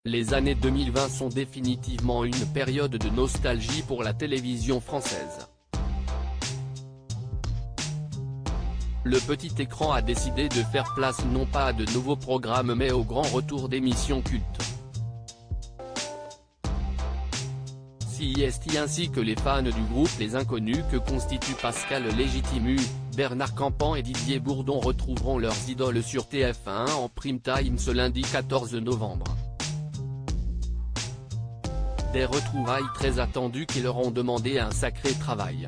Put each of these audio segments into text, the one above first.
Les années 2020 sont définitivement une période de nostalgie pour la télévision française. Le petit écran a décidé de faire place non pas à de nouveaux programmes mais au grand retour d'émissions cultes. CIST ainsi que les fans du groupe Les Inconnus que constituent Pascal Légitimu, Bernard Campan et Didier Bourdon retrouveront leurs idoles sur TF1 en prime time ce lundi 14 novembre. Des retrouvailles très attendues qui leur ont demandé un sacré travail.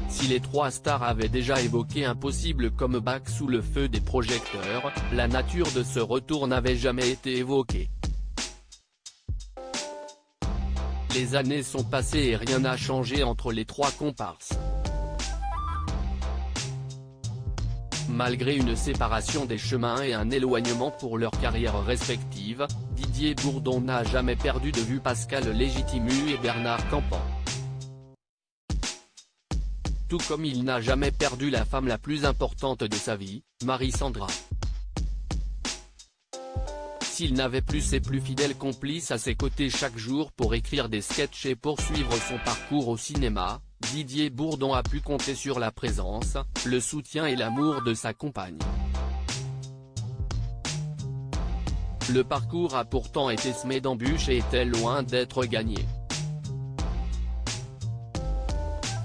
Si les trois stars avaient déjà évoqué un possible comeback sous le feu des projecteurs, la nature de ce retour n'avait jamais été évoquée. Les années sont passées et rien n'a changé entre les trois comparses. Malgré une séparation des chemins et un éloignement pour leurs carrières respectives, Didier Bourdon n'a jamais perdu de vue Pascal Légitimu et Bernard Campan. Tout comme il n'a jamais perdu la femme la plus importante de sa vie, Marie-Sandra. S'il n'avait plus ses plus fidèles complices à ses côtés chaque jour pour écrire des sketchs et poursuivre son parcours au cinéma, Didier Bourdon a pu compter sur la présence, le soutien et l'amour de sa compagne. Le parcours a pourtant été semé d'embûches et était loin d'être gagné.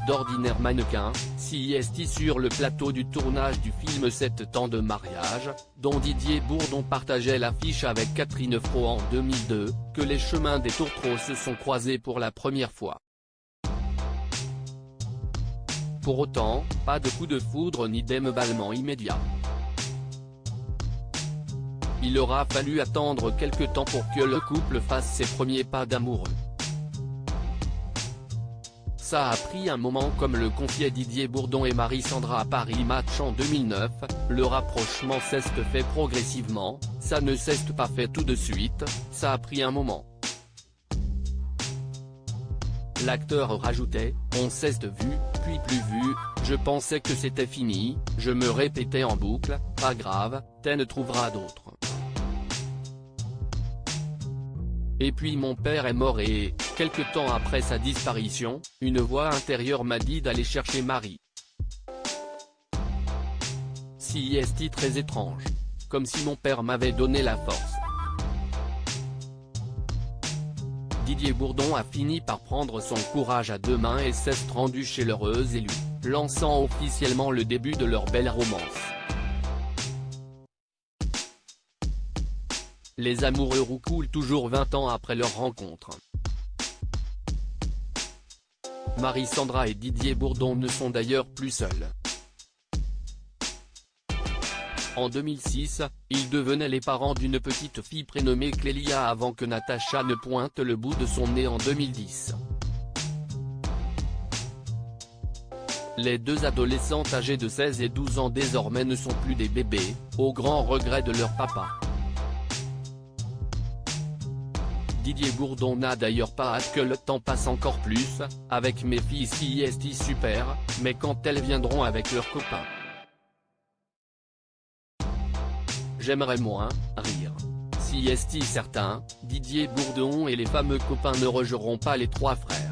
D'ordinaire mannequin, CIST sur le plateau du tournage du film 7 ans de mariage, dont Didier Bourdon partageait l'affiche avec Catherine Fro en 2002, que les chemins des tourtereaux se sont croisés pour la première fois. Pour autant, pas de coup de foudre ni d'émballement immédiat. Il aura fallu attendre quelque temps pour que le couple fasse ses premiers pas d'amoureux. Ça a pris un moment comme le confiait Didier Bourdon et Marie-Sandra à Paris Match en 2009, le rapprochement s'est fait progressivement, ça ne s'est pas fait tout de suite, ça a pris un moment. L'acteur rajoutait, on s'est vu, puis plus vu, je pensais que c'était fini, je me répétais en boucle, pas grave, t'en trouveras d'autres. Et puis mon père est mort et, quelque temps après sa disparition, une voix intérieure m'a dit d'aller chercher Marie. CIST très étrange. Comme si mon père m'avait donné la force. Didier Bourdon a fini par prendre son courage à deux mains et s'est rendu chez l'heureuse élue, lançant officiellement le début de leur belle romance. Les amoureux roucoulent toujours 20 ans après leur rencontre. Marie-Sandra et Didier Bourdon ne sont d'ailleurs plus seuls. En 2006, ils devenaient les parents d'une petite fille prénommée Clélia avant que Natacha ne pointe le bout de son nez en 2010. Les deux adolescentes âgées de 16 et 12 ans désormais ne sont plus des bébés, au grand regret de leur papa. Didier Bourdon n'a d'ailleurs pas hâte que le temps passe encore plus, avec mes filles CIST super, mais quand elles viendront avec leurs copains. J'aimerais moins, rire. CIST certain, Didier Bourdon et les fameux copains ne rejoueront pas les trois frères.